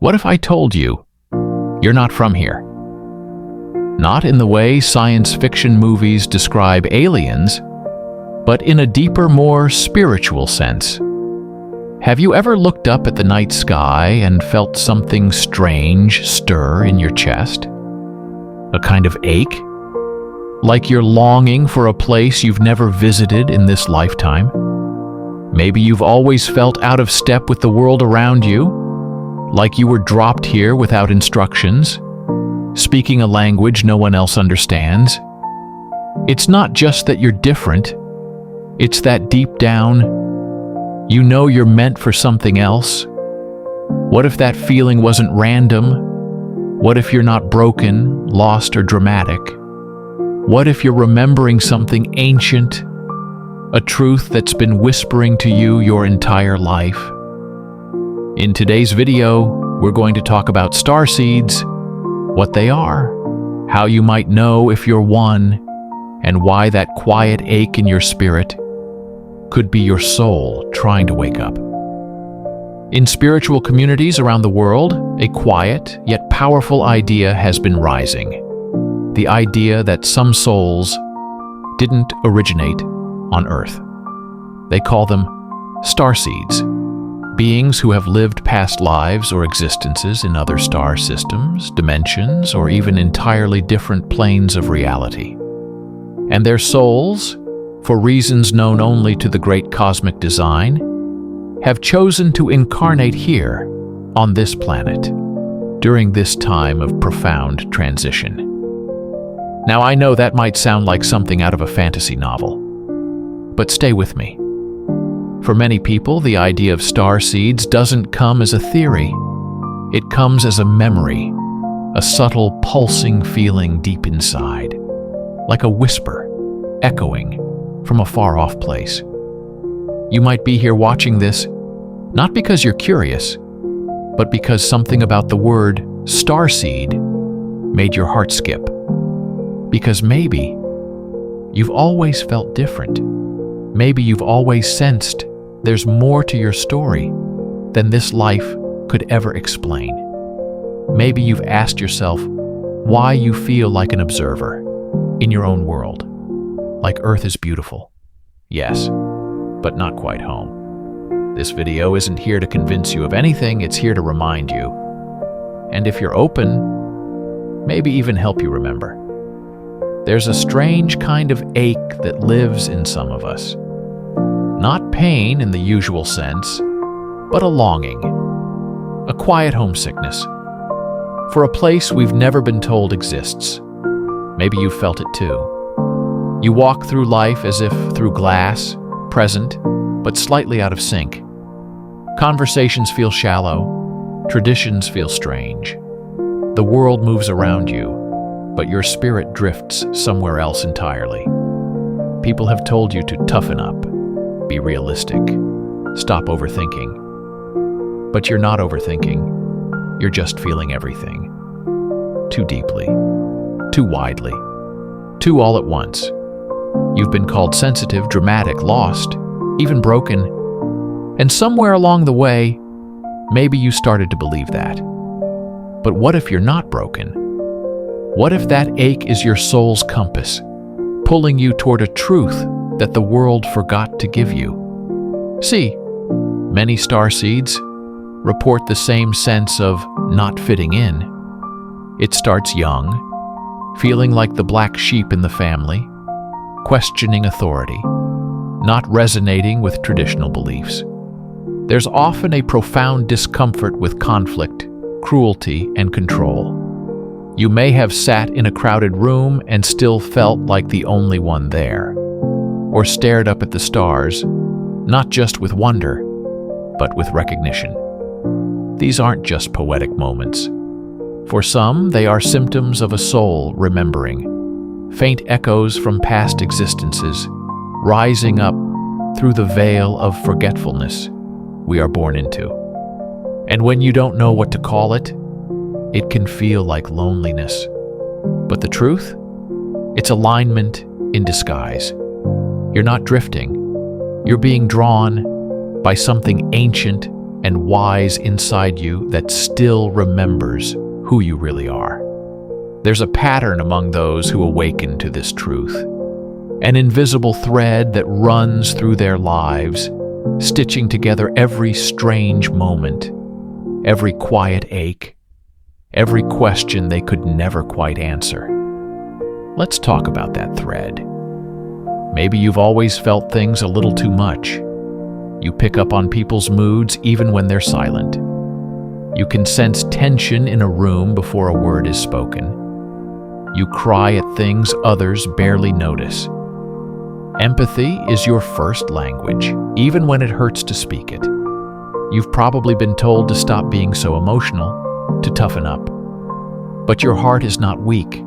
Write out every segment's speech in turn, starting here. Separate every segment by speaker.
Speaker 1: What if I told you you're not from here? Not in the way science fiction movies describe aliens, but in a deeper, more spiritual sense. Have you ever looked up at the night sky and felt something strange stir in your chest? A kind of ache? Like you're longing for a place you've never visited in this lifetime? Maybe you've always felt out of step with the world around you, like you were dropped here without instructions, speaking a language no one else understands. It's not just that you're different, it's that deep down, you know you're meant for something else. What if that feeling wasn't random? What if you're not broken, lost, or dramatic? What if you're remembering something ancient, a truth that's been whispering to you your entire life? In today's video, we're going to talk about starseeds, what they are, how you might know if you're one, and why that quiet ache in your spirit could be your soul trying to wake up. In spiritual communities around the world, a quiet yet powerful idea has been rising. The idea that some souls didn't originate on Earth. They call them starseeds, beings who have lived past lives or existences in other star systems, dimensions, or even entirely different planes of reality. And their souls, for reasons known only to the great cosmic design, have chosen to incarnate here, on this planet, during this time of profound transition. Now, I know that might sound like something out of a fantasy novel, but stay with me. For many people, the idea of starseeds doesn't come as a theory. It comes as a memory, a subtle, pulsing feeling deep inside, like a whisper, echoing from a far-off place. You might be here watching this, not because you're curious, but because something about the word starseed made your heart skip. Because maybe you've always felt different. Maybe you've always sensed there's more to your story than this life could ever explain. Maybe you've asked yourself why you feel like an observer in your own world. Like Earth is beautiful. Yes, but not quite home. This video isn't here to convince you of anything, it's here to remind you. And if you're open, maybe even help you remember. There's a strange kind of ache that lives in some of us. Not pain in the usual sense, but a longing, a quiet homesickness, for a place we've never been told exists. Maybe you've felt it too. You walk through life as if through glass, present, but slightly out of sync. Conversations feel shallow, traditions feel strange. The world moves around you, but your spirit drifts somewhere else entirely. People have told you to toughen up, be realistic, stop overthinking. But you're not overthinking, you're just feeling everything. Too deeply, too widely, too all at once. You've been called sensitive, dramatic, lost, even broken. And somewhere along the way, maybe you started to believe that. But what if you're not broken? What if that ache is your soul's compass, pulling you toward a truth that the world forgot to give you? See, many starseeds report the same sense of not fitting in. It starts young, feeling like the black sheep in the family, questioning authority, not resonating with traditional beliefs. There's often a profound discomfort with conflict, cruelty, and control. You may have sat in a crowded room and still felt like the only one there, or stared up at the stars, not just with wonder, but with recognition. These aren't just poetic moments. For some, they are symptoms of a soul remembering, faint echoes from past existences, rising up through the veil of forgetfulness we are born into. And when you don't know what to call it, it can feel like loneliness. But the truth? It's alignment in disguise. You're not drifting. You're being drawn by something ancient and wise inside you that still remembers who you really are. There's a pattern among those who awaken to this truth, an invisible thread that runs through their lives, stitching together every strange moment, every quiet ache, every question they could never quite answer. Let's talk about that thread. Maybe you've always felt things a little too much. You pick up on people's moods even when they're silent. You can sense tension in a room before a word is spoken. You cry at things others barely notice. Empathy is your first language, even when it hurts to speak it. You've probably been told to stop being so emotional, to toughen up. But your heart is not weak.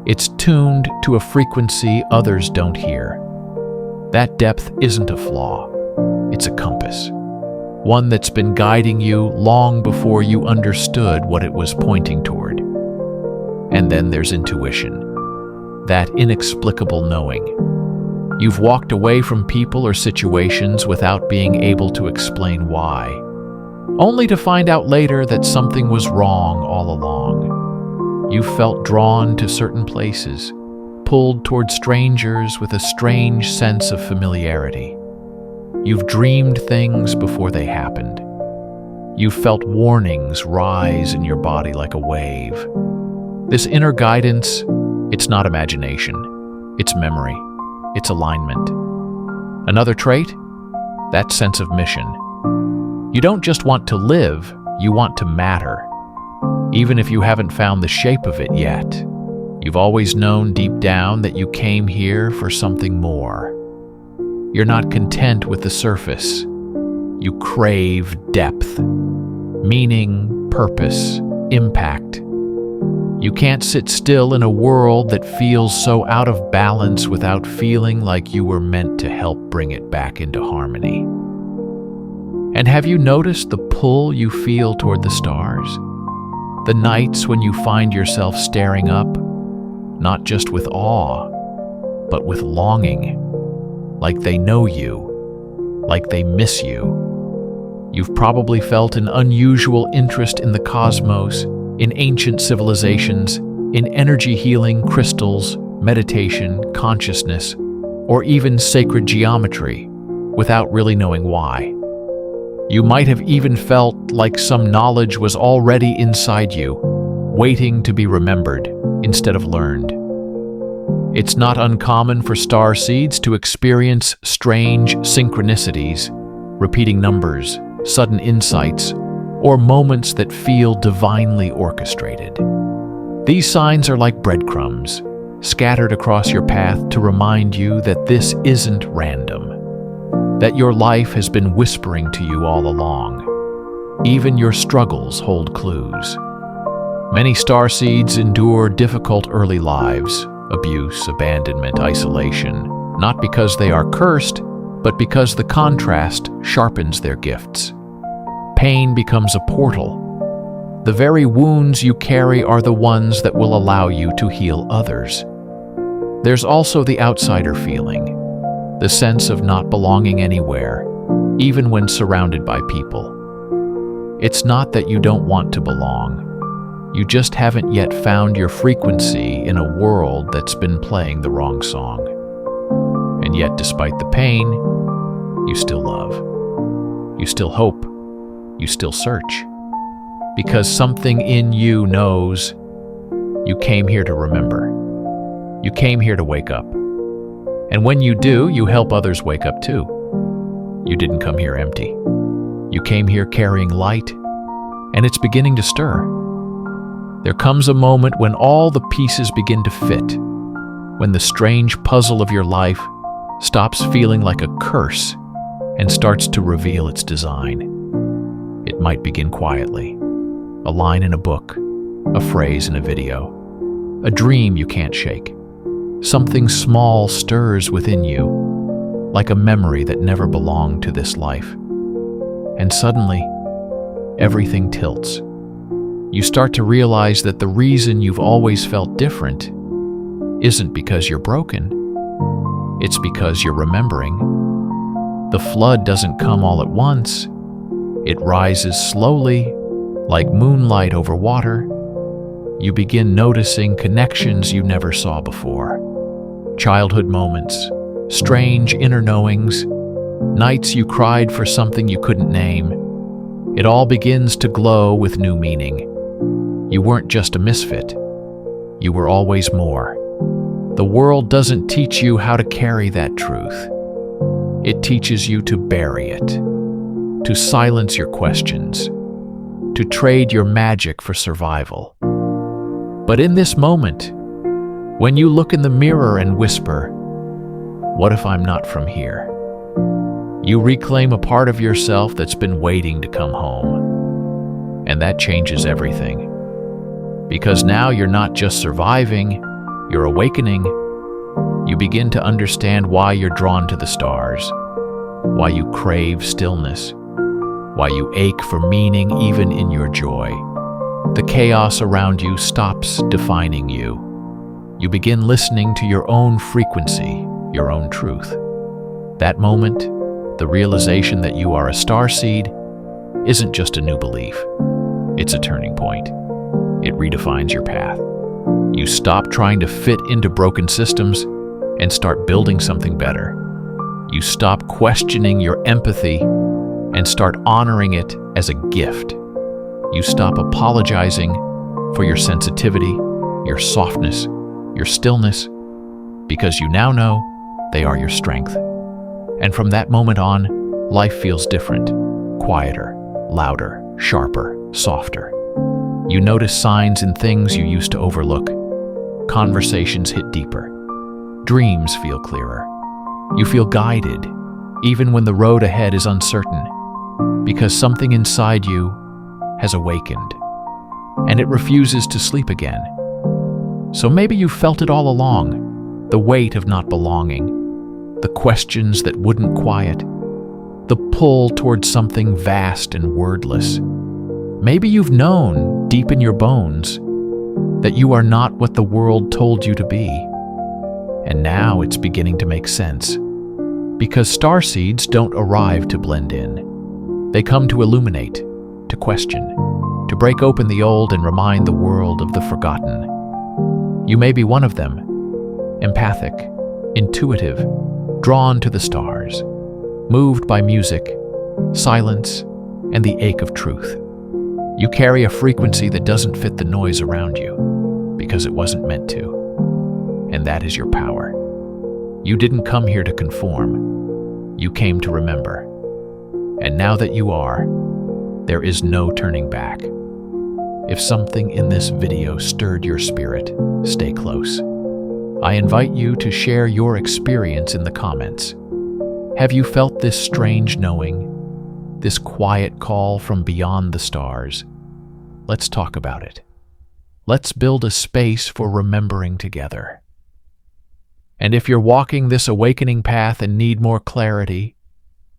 Speaker 1: It's tuned to a frequency others don't hear. That depth isn't a flaw. It's a compass. One that's been guiding you long before you understood what it was pointing toward. And then there's intuition, that inexplicable knowing. You've walked away from people or situations without being able to explain why, only to find out later that something was wrong all along. You felt drawn to certain places, pulled toward strangers with a strange sense of familiarity. You've dreamed things before they happened. You've felt warnings rise in your body like a wave. This inner guidance, it's not imagination, it's memory, it's alignment. Another trait? That sense of mission. You don't just want to live, you want to matter. Even if you haven't found the shape of it yet, you've always known deep down that you came here for something more. You're not content with the surface. You crave depth, meaning, purpose, impact. You can't sit still in a world that feels so out of balance without feeling like you were meant to help bring it back into harmony. And have you noticed the pull you feel toward the stars? The nights when you find yourself staring up, not just with awe, but with longing, like they know you, like they miss you. You've probably felt an unusual interest in the cosmos, in ancient civilizations, in energy healing, crystals, meditation, consciousness, or even sacred geometry, without really knowing why. You might have even felt like some knowledge was already inside you, waiting to be remembered instead of learned. It's not uncommon for starseeds to experience strange synchronicities, repeating numbers, sudden insights, or moments that feel divinely orchestrated. These signs are like breadcrumbs, scattered across your path to remind you that this isn't random, that your life has been whispering to you all along. Even your struggles hold clues. Many starseeds endure difficult early lives, abuse, abandonment, isolation, not because they are cursed, but because the contrast sharpens their gifts. Pain becomes a portal. The very wounds you carry are the ones that will allow you to heal others. There's also the outsider feeling, the sense of not belonging anywhere, even when surrounded by people. It's not that you don't want to belong. You just haven't yet found your frequency in a world that's been playing the wrong song. And yet, despite the pain, you still love. You still hope. You still search. Because something in you knows you came here to remember. You came here to wake up. And when you do, you help others wake up too. You didn't come here empty. You came here carrying light, and it's beginning to stir. There comes a moment when all the pieces begin to fit, when the strange puzzle of your life stops feeling like a curse and starts to reveal its design. It might begin quietly, a line in a book, a phrase in a video, a dream you can't shake. Something small stirs within you, like a memory that never belonged to this life. And suddenly, everything tilts. You start to realize that the reason you've always felt different isn't because you're broken. It's because you're remembering. The flood doesn't come all at once. It rises slowly, like moonlight over water. You begin noticing connections you never saw before. Childhood moments, strange inner knowings, nights you cried for something you couldn't name. It all begins to glow with new meaning. You weren't just a misfit. You were always more. The world doesn't teach you how to carry that truth. It teaches you to bury it, to silence your questions, to trade your magic for survival. But in this moment, when you look in the mirror and whisper, "What if I'm not from here?" you reclaim a part of yourself that's been waiting to come home. And that changes everything. Because now you're not just surviving, you're awakening. You begin to understand why you're drawn to the stars, why you crave stillness, why you ache for meaning even in your joy. The chaos around you stops defining you. You begin listening to your own frequency, your own truth. That moment, the realization that you are a starseed, isn't just a new belief. It's a turning point. It redefines your path. You stop trying to fit into broken systems and start building something better. You stop questioning your empathy and start honoring it as a gift. You stop apologizing for your sensitivity, your softness, your stillness, because you now know they are your strength. And from that moment on, life feels different, quieter, louder, sharper, softer. You notice signs in things you used to overlook. Conversations hit deeper. Dreams feel clearer. You feel guided, even when the road ahead is uncertain, because something inside you has awakened, and it refuses to sleep again. So maybe you felt it all along, the weight of not belonging, the questions that wouldn't quiet, the pull towards something vast and wordless. Maybe you've known deep in your bones that you are not what the world told you to be. And now it's beginning to make sense. Because starseeds don't arrive to blend in. They come to illuminate, to question, to break open the old and remind the world of the forgotten. You may be one of them, empathic, intuitive, drawn to the stars, moved by music, silence, and the ache of truth. You carry a frequency that doesn't fit the noise around you, because it wasn't meant to. And that is your power. You didn't come here to conform. You came to remember. And now that you are, there is no turning back. If something in this video stirred your spirit, stay close. I invite you to share your experience in the comments. Have you felt this strange knowing, this quiet call from beyond the stars? Let's talk about it. Let's build a space for remembering together. And if you're walking this awakening path and need more clarity,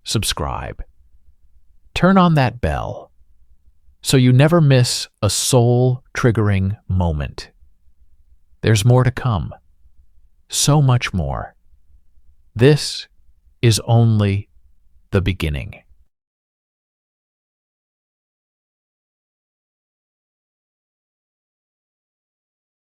Speaker 1: subscribe. Turn on that bell so you never miss a soul-triggering moment. There's more to come. So much more. This is only the beginning.